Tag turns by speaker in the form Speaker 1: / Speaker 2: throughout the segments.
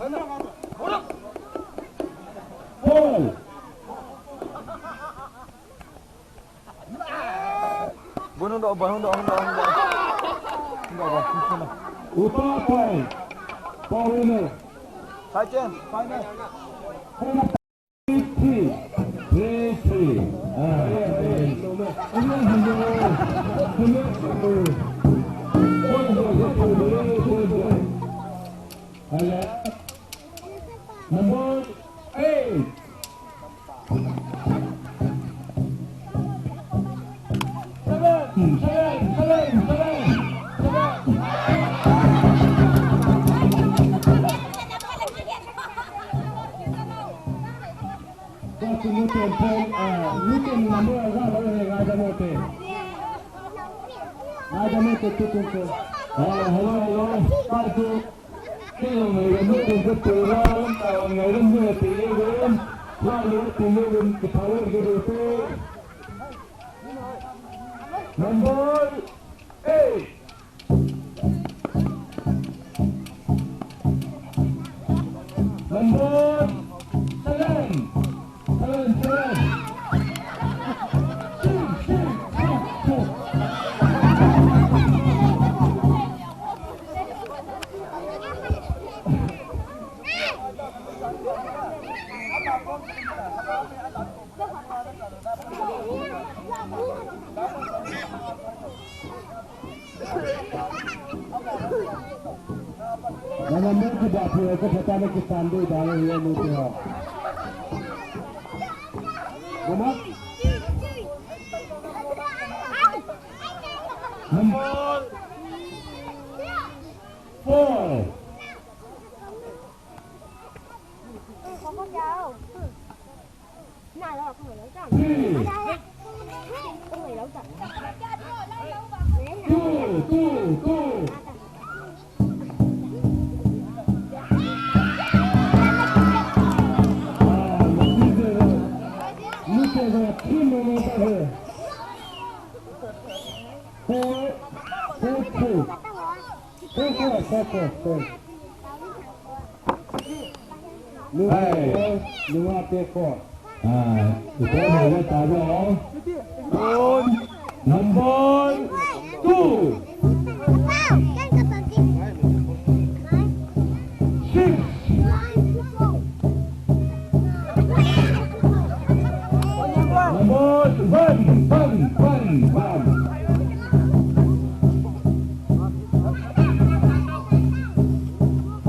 Speaker 1: Ball.
Speaker 2: Honda.
Speaker 1: Utah point. Ball winner.
Speaker 2: Side change. Final.
Speaker 1: 3-3. Number 8. Mungkin number agak oleh Raja Mote tukung ke. Hello. Kartu. Kau mengenai keterangan kau mengenai tinjauan, lalu tinjauan ketahuan gitu. Number 8. Number 7. Nama mereka dah punya kesempatan kita ambil dalam yang itu. Nomor 4.
Speaker 3: Không có đâu. Này là không phải nấu chả. Không phải nấu chả.
Speaker 1: Two. Lima tekor. Kita boleh tahu. Number 2. 6. Number 1.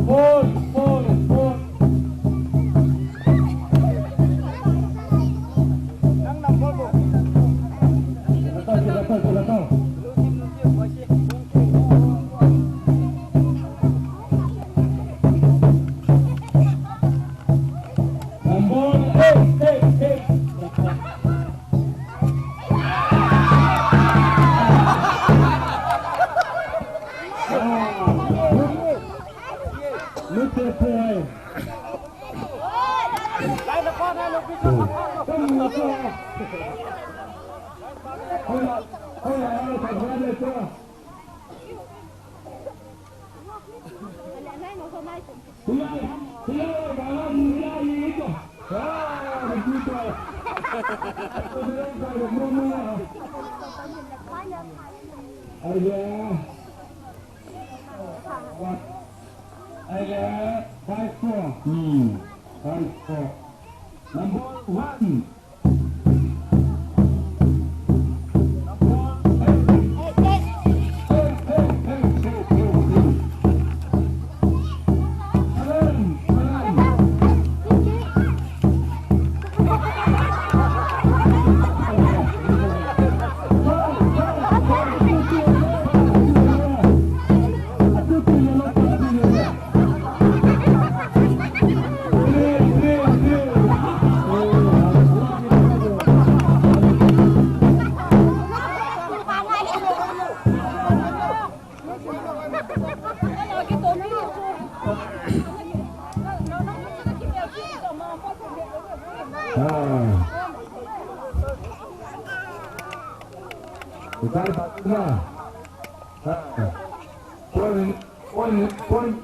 Speaker 1: Four. Datang. Number 8. Look at play. Ada 5-4. 5-4. Number 1.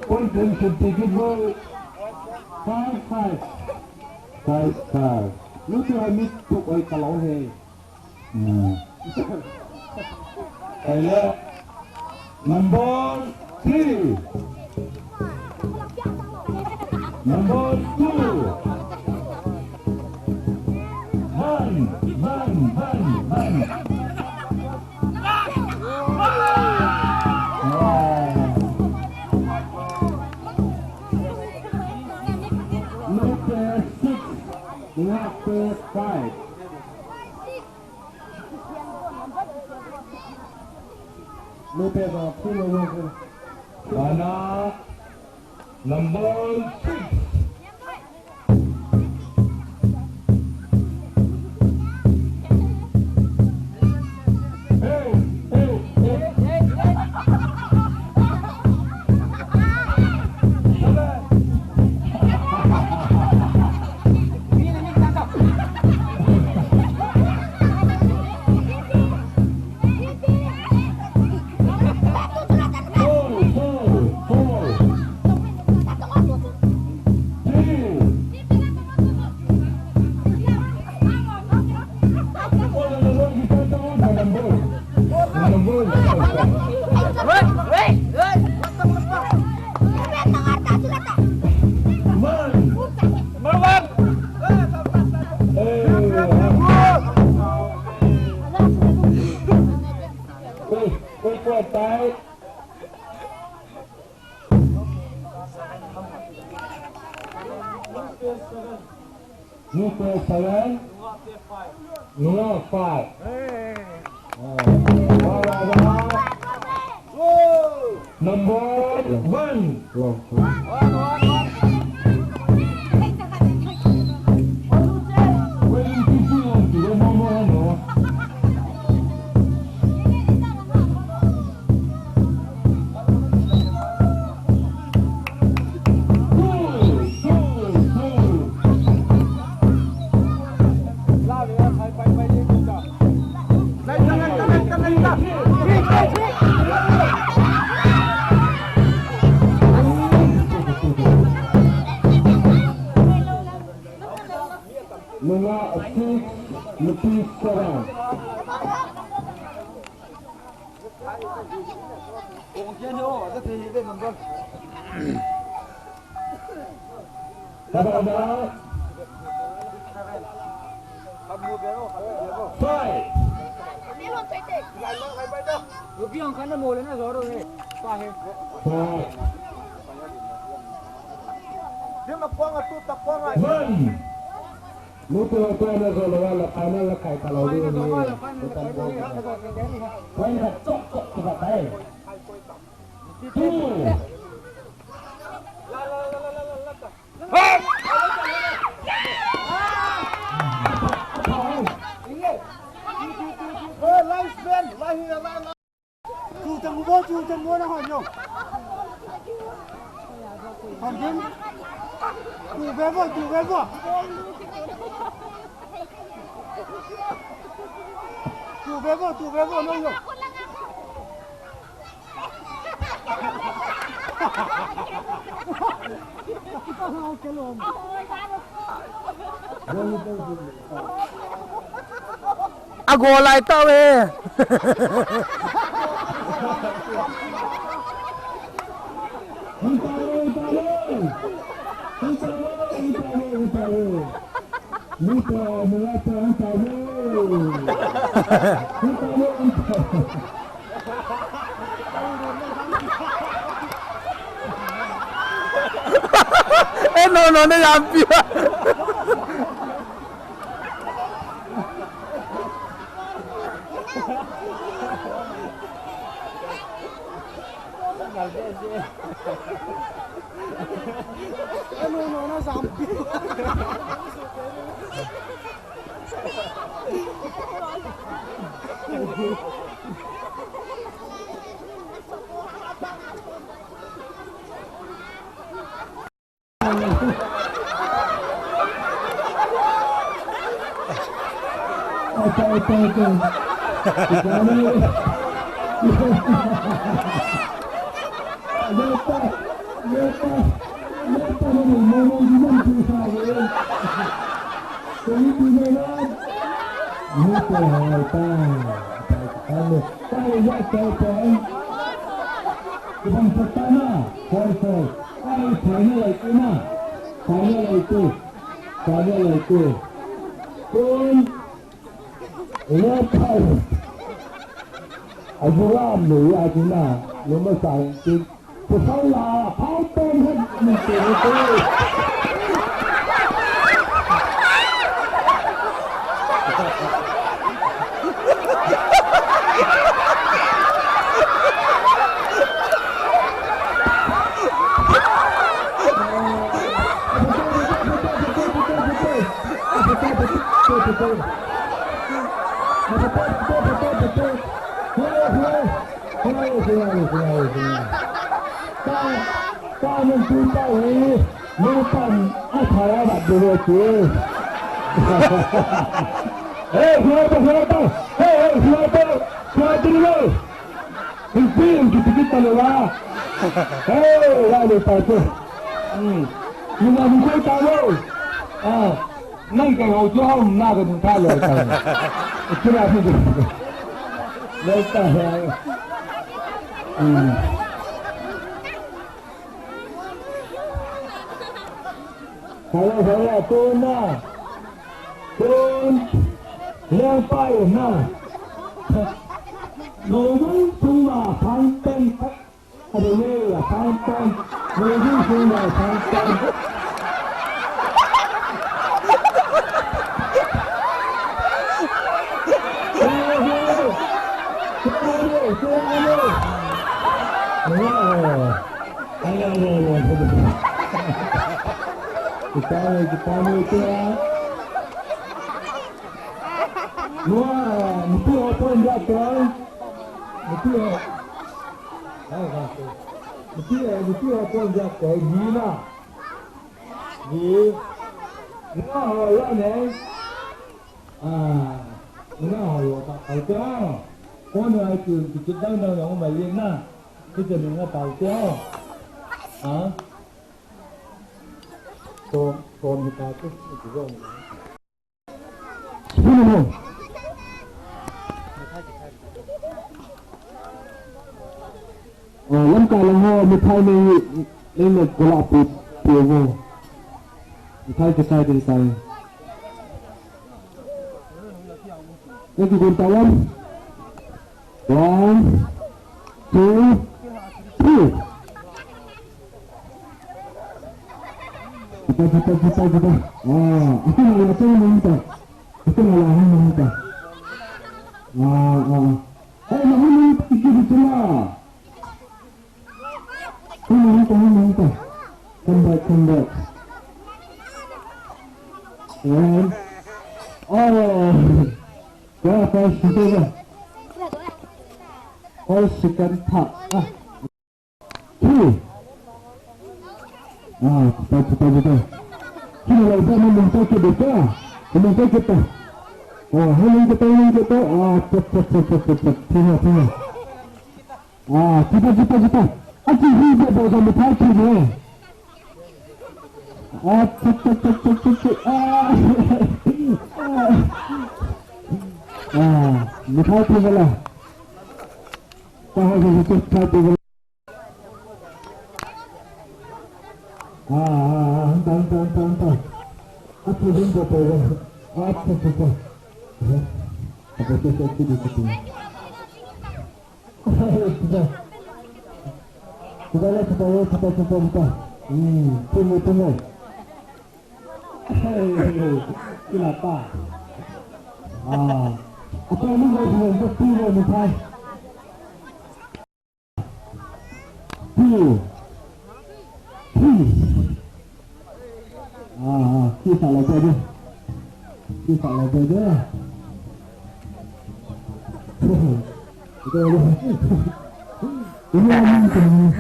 Speaker 1: One should take it well. 5 lúc tôi mới chụp ấy cả lỗ hề đây là number 3 number 2 one Number 5 Number 4 Dana Number 6 Number 7 Number 5 Number 1 Number 6 Number 7
Speaker 2: Ủa kia nữa, rất thì đây mình con.
Speaker 1: Number 5
Speaker 2: Rugi ang kanan mo na zoro eh. Pahe.
Speaker 1: 5
Speaker 2: Dia makuang atu takuang ay.
Speaker 1: 1 Mutu ko na ko wala kana la kai kalau dia ni. Wai na tok tok ka tai. 2
Speaker 2: Chu chân mua nó hỏi nhiều. Còn kiếm. Tù về vô. Tù về vô nó nhiều.
Speaker 4: Ago lại tao về. No, no ampio.
Speaker 2: No ampio.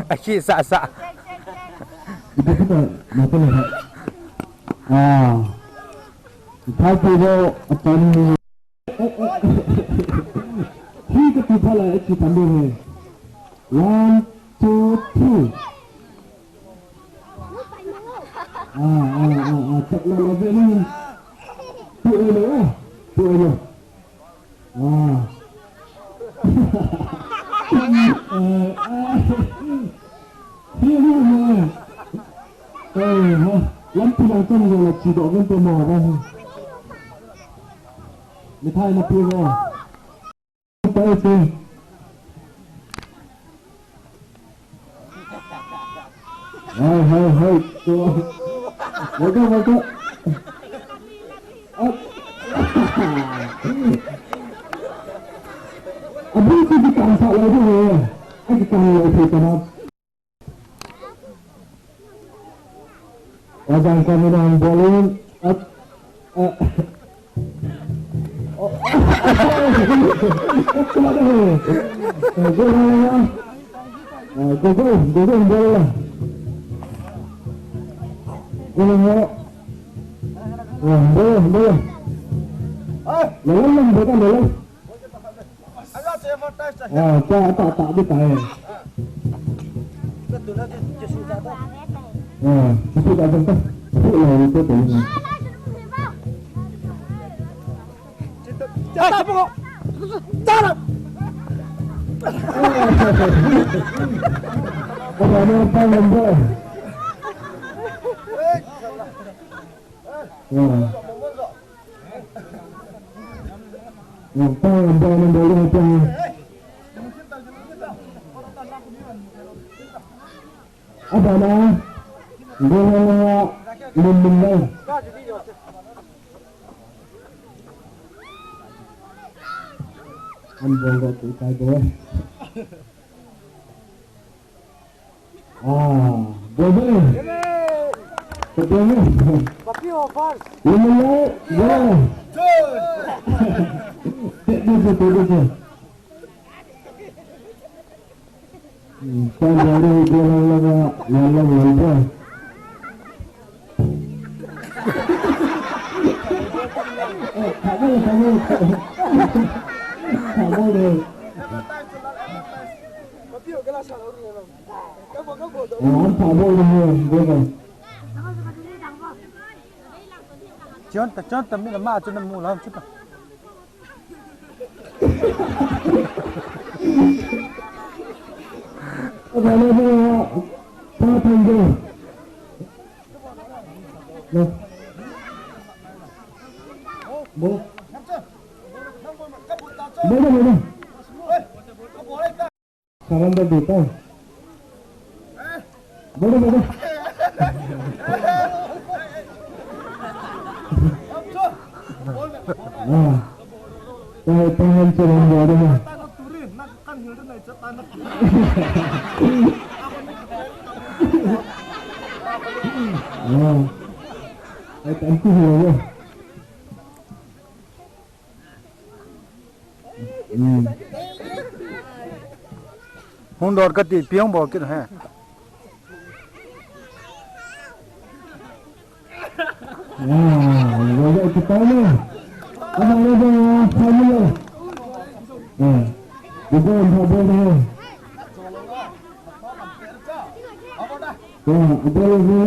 Speaker 4: Asyik sak-sak.
Speaker 1: Kita mata lihat. Tapi वो अपन ठीक है पीछा लाए चिपंडे में 1 2 3 Cek lagi ni. Tu ini ah. Tu ini. Lampu macam ni lah cedok kan tu mau dah. Mithai nak pergi. Apa itu? Hai, tu. Baca. Abi itu dikangsak lagi ni. Aku tahu itu kenapa. Wajang kami dengan boleh. Go boleh. Boleh. Lalang bukan lalang.
Speaker 2: Agak saya fokus saja.
Speaker 1: Tak betul.
Speaker 2: Betul lah Yesus kata.
Speaker 1: Itu tak betul. Itu lah itu tu.
Speaker 2: Cepat pokok. Jangan.
Speaker 1: Apa nombor? Nombor apa? Apa nama? Dia Limbing. Nombor tu kago. Boleh. Betul.
Speaker 2: Papi offer.
Speaker 1: Limbing. Boleh. Betul. Kan dari dia lalang. Kamu deh.
Speaker 2: Papi kelas orang ni. Kamu.
Speaker 1: Kamu deh.
Speaker 4: Chọn tầm mình là ma cho nên mua làm chút.
Speaker 1: Apa nama Patang tu? Boleh. Saran dah kita. Boleh. Saya pengen curang dia ni. Saya tak tahu dia.
Speaker 4: Hong đọt cái gì piang bỏ cái này.
Speaker 1: Rồi kita ni. Abang ada family. Bukan apa dah. Apa lagi?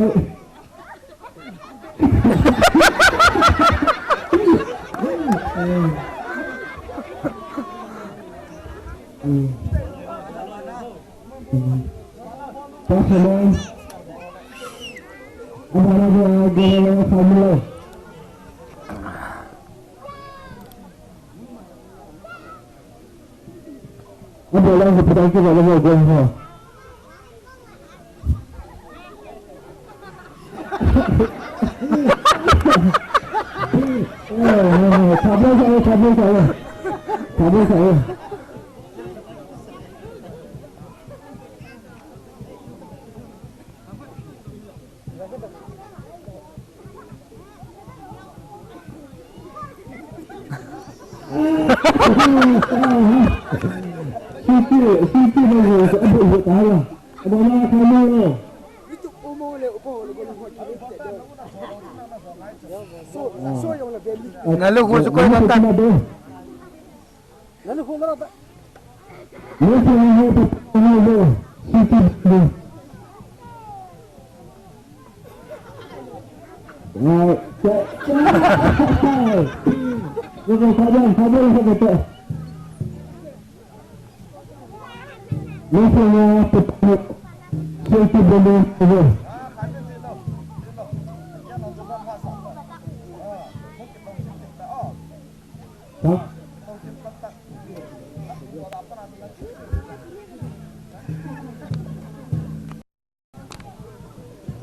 Speaker 1: Pasal abang ada family. Apa lagi pertanyaan kita lagi gua. Sabar saya. Siti lagi, aduh tahu. Ada mana kamu?
Speaker 2: Itu umur le boleh buat so yang le beli.
Speaker 4: Lalu gua suka nonton.
Speaker 2: Lalu gua berapa?
Speaker 1: Siti. เจ๊นี่ก็เขาเดินเขาไปเตะนี่คือว่าติดเชื่อที่บนดินเลยครับ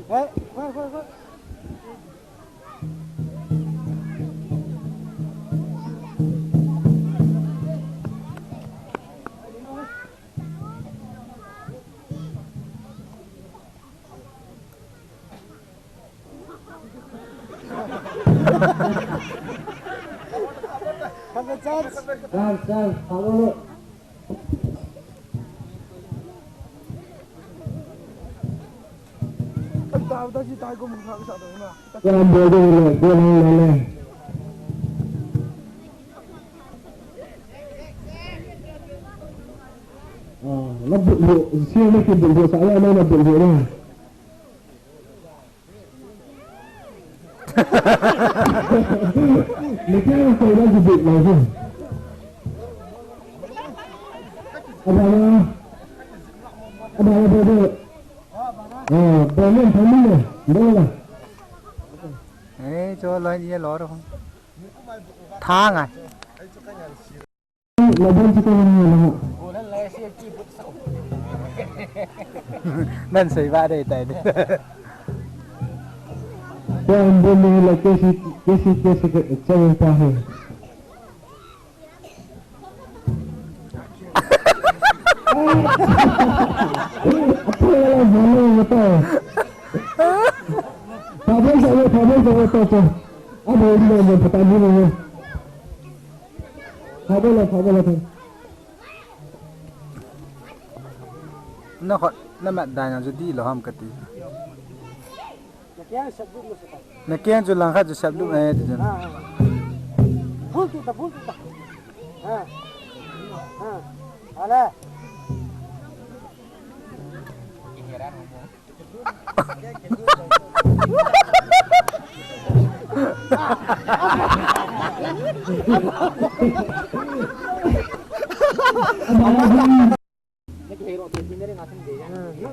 Speaker 4: เฮ้ย Have a chance.
Speaker 1: จ้าเอาเลย
Speaker 4: Tao tao chỉ tay cùng thằng sao đấy mà.
Speaker 1: ก็เดินเลยเดินเลยแล้วบุญเชื่อไม่คือบุญสายอะไรนะบุญเนี่ยไม่ใช่เคยได้บุญเลยสิอะไรเดินเล่นทำนี่เลยเดินเลย
Speaker 4: Ê, cho lấy gì ló được không? Thang à?
Speaker 1: เราเดินที่ตรงนี้นะฮะ
Speaker 4: Nên xảy ra đây tại đây.
Speaker 1: ก็เดินเลยเคสิเจ้าตาเหรออะไรบ้างเนี่ยต่อทำไมต่ออ่ะเดี๋ยวเดี๋ยวพอตอนนี้เลยทำไปเลย
Speaker 4: Nó khó, nó mà đại nào đi là không cái gì. Nó kia cho lang khác cho sắp lúc này thì chứ.
Speaker 2: Bul kita. Ala.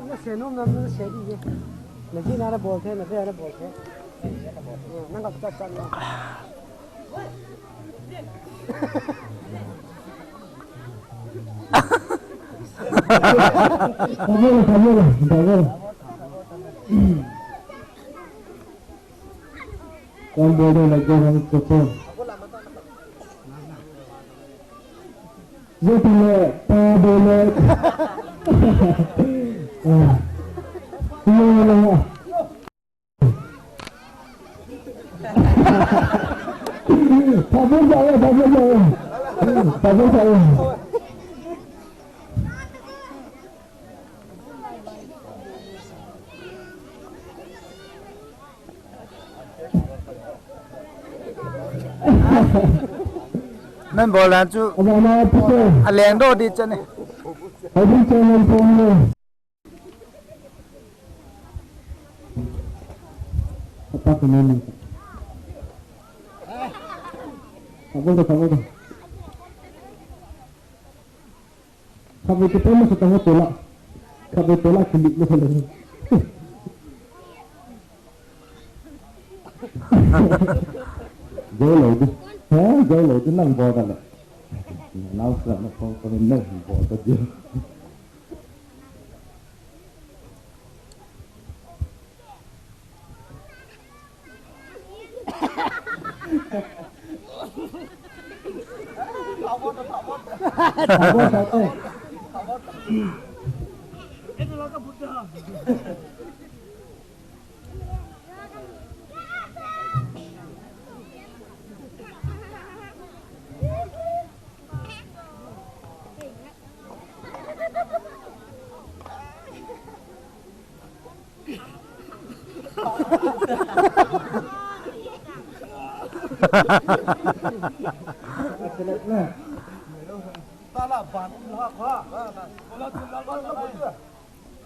Speaker 5: nó sẽ nó sẽ đi là chỉ là bò thế là thế là bò thế nó gặp chắc chắn rồi
Speaker 1: con bồ đây là con con rất là ta bồ lên Thằng biết rồi.
Speaker 4: Nên bỏ là chú à lén đồ đi chân này.
Speaker 1: Ở đi chơi lên phong luôn. Apa kemana? Kabur. Kabur kita masuk tengah tolak. Kabur tolak kulit lu lagi. Jauh lagi. Jauh lagi nang bawa dah. Nau sekarang nak kau nang bawa tu je. Kabur satu.
Speaker 2: Itu lah kebutuh.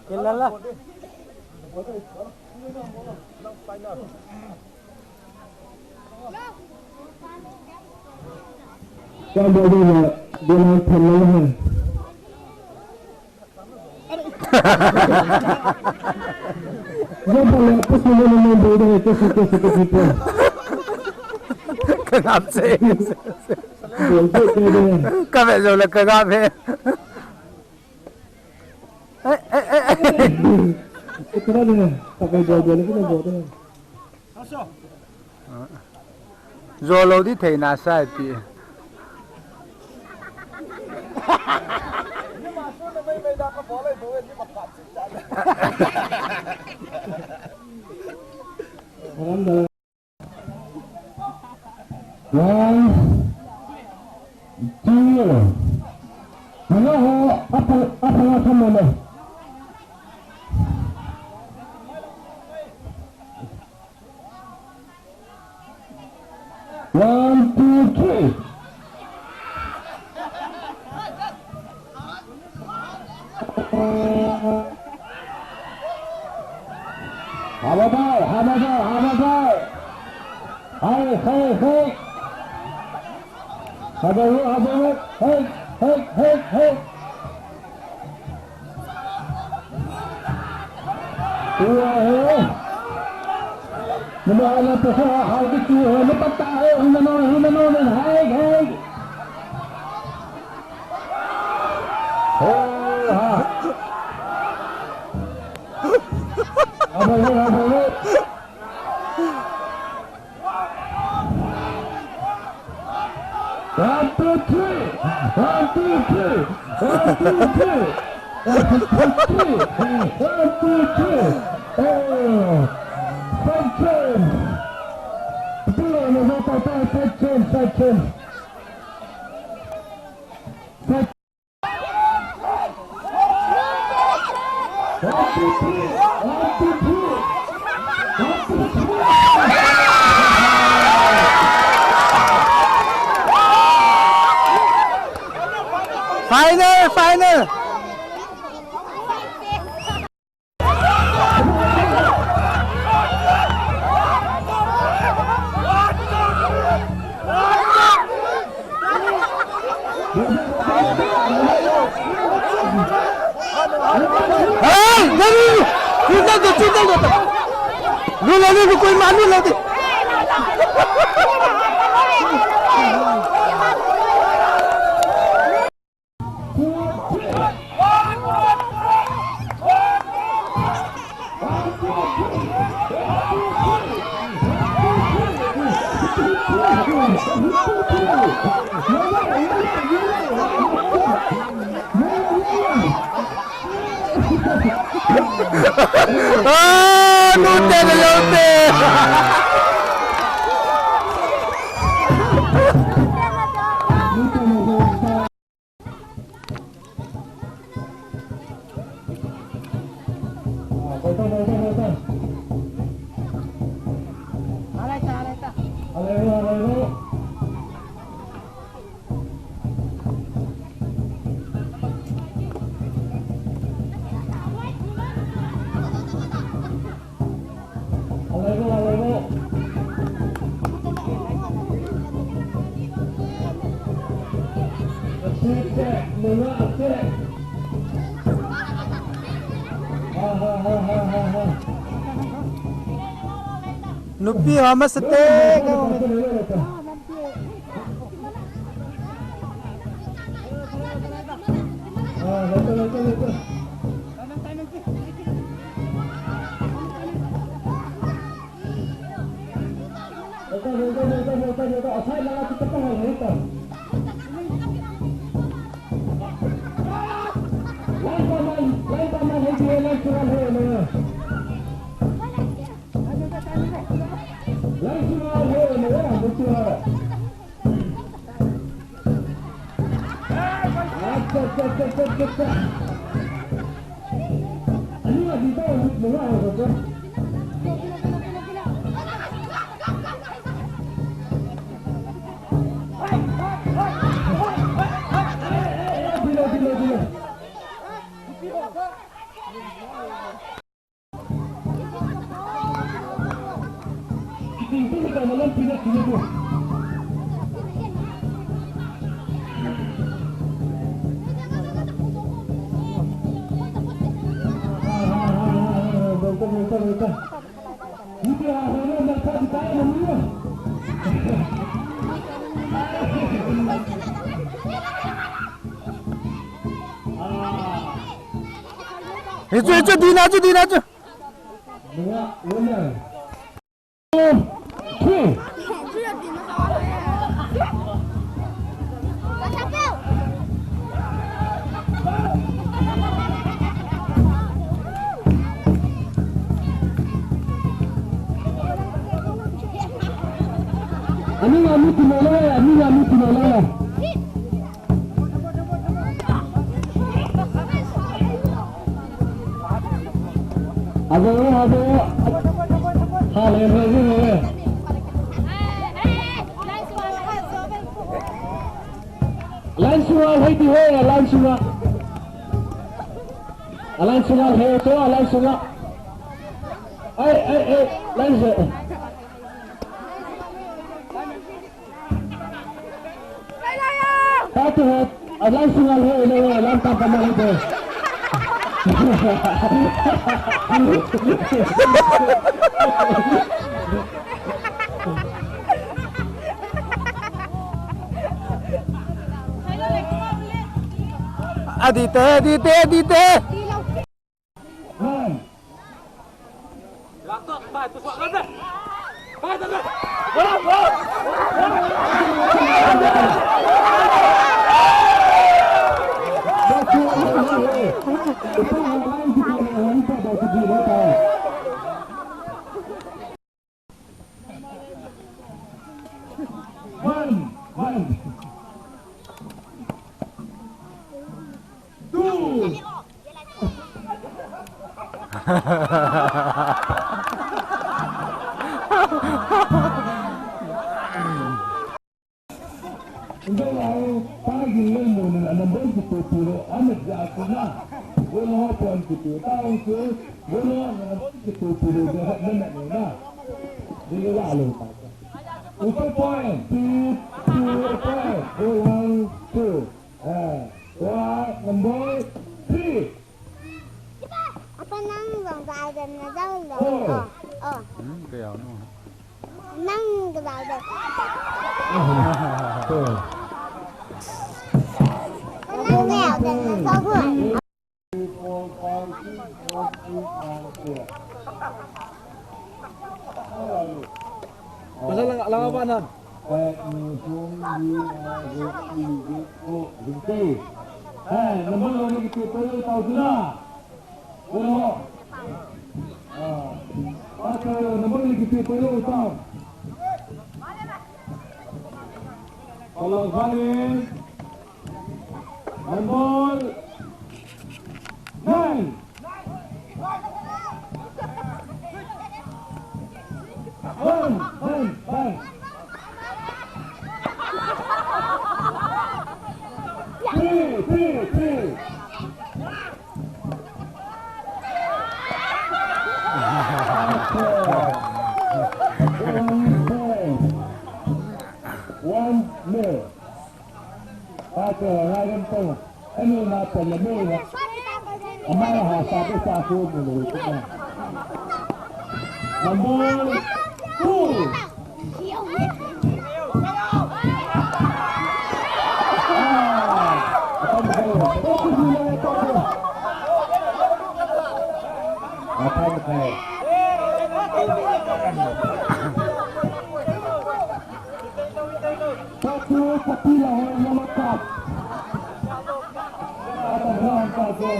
Speaker 5: Kailan lah
Speaker 1: Cái bộ đi là đi nói thần lên hơn. Giờ bây giờ cái số lượng mình đi đây cái gì
Speaker 4: Kenapa sih?
Speaker 1: Boleh ke?
Speaker 4: Kami sudah kenapa?
Speaker 1: Kita ni pakai baju ni kita buat ni.
Speaker 4: Zolo di thầy na sai pi.
Speaker 1: Orang dah. One, two. Hello, apa sama ni? One, two, three. Habis. Hai. Habis. Hey. Nama Allah Tuhan, hal itu lepas tahu, hina. Hey. Apa? One, two, three. Second.
Speaker 4: Final. Lu कोई मालूम नहीं Nute. Nupi hama steak.
Speaker 1: itu kita malam pindah sini tu. Betul. Ini akhirnya mereka ditanya namanya.
Speaker 4: Itu din aja.
Speaker 1: Dua, winner. 2, 3. Ani ngamu timala. Ada. Hale. Lansual hai di hai lansual. Lansual hai to lansual. Lansual. Satu hat, lansual hai lantam pamal itu.
Speaker 4: Adite.
Speaker 2: Lakok, ba, tusuk kada. Ba, kada.
Speaker 1: One. 2. Hindi lang pagiging mo ng anambay dito pero amat sa ako na. Wala nga po ang dito. Taong ko, wala nga anambay dito pero gahat na na. Hindi lalo pa. Upo point. 2 point. 1, 2. Number 3.
Speaker 3: Apa nang vòng dài gần là đâu rồi?
Speaker 4: Kèo nó.
Speaker 3: Nang cái dài rồi. Nang nghèo gần là sao vừa?
Speaker 2: Masa lang apa nan?
Speaker 1: Nombor lagi kita tahu sudah. Nombor lagi kita tahu. Kalau kalian nombor 9. Bang. 3. One more. Hai ganito. Ano natin lamig? Amara sabi sa ako dulu. Number 2. Satu kapila yang lengkap. Ada berapa saja?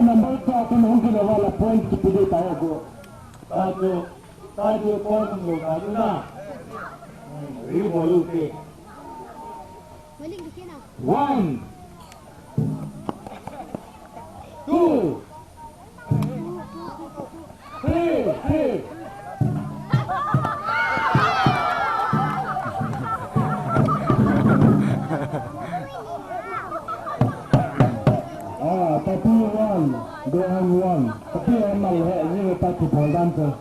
Speaker 1: Number ka ako nung ginawa la point to pili tayo go. Ako Tadi pun lupa juga. Ini boleh ke?
Speaker 3: Balik di sini.
Speaker 1: 1, 2, 3. Tapi one. Tapi emang ini pasti bolan tu.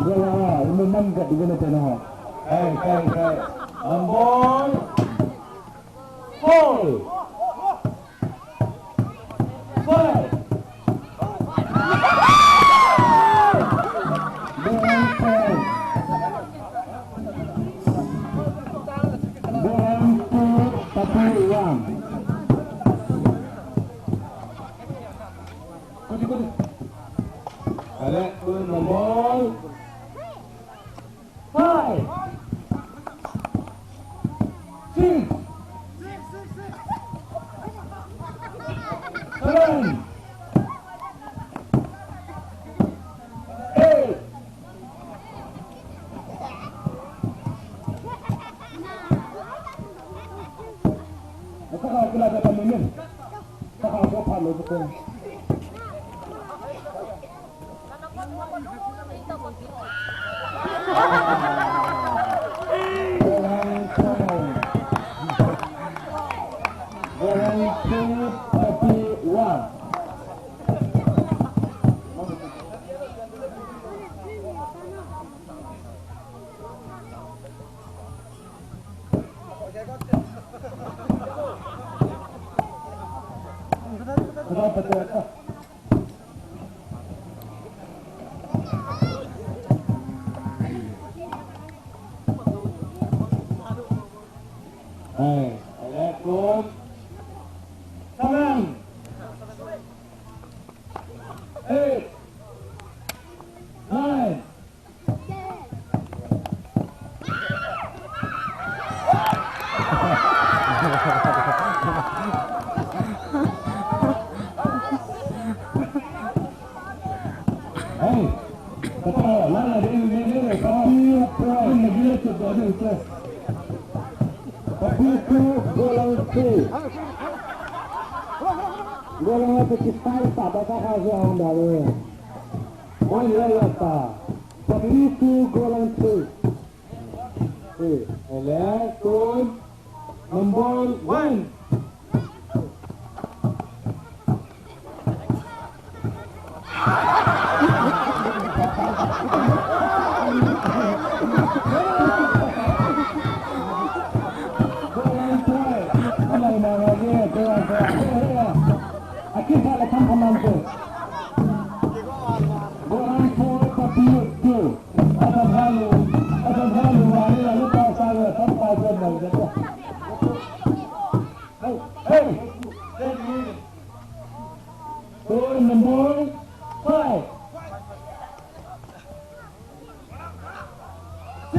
Speaker 1: Dia ini nampak di mana tengah. Hey. Ambon. Four. 5. Ada nombor 5, 6, 7, 8. Kalau kita dapat minum, kalau kita palu betul. Assalamualaikum. 7, 8, 9. Kata lala dia kau pun negeri tu ada tu. Tapi tu golong tu. Golong tu kita tak ada hasil anda ni. Oh ya tak. Tapi tu golong tu. Elakun nombor 1. Aquí sale campamento. Orang tua tapi tu. Ada halu hari lalu kau sahaja sampai jam berapa? Hey. Turn nombor 5.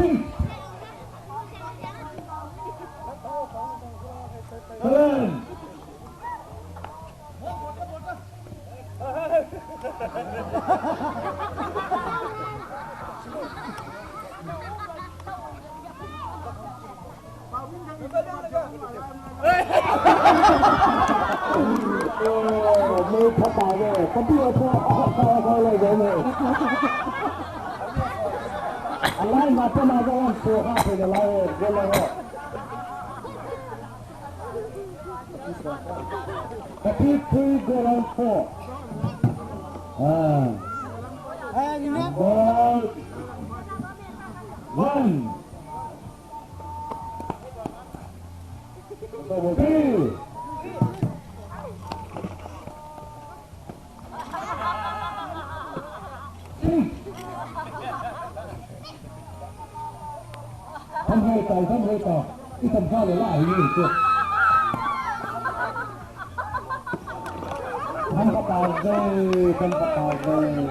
Speaker 1: 6. 7. Mấy thằng bà về, có biết sao lại vậy này? Anh lại mà tôi mà cho anh sửa ha thì lại cái này. Tapi three golong 4. Ball 1. 2. Không hơi tàu, cái tầm cao để lại như chưa? Không có tàu dây, không có tàu dây.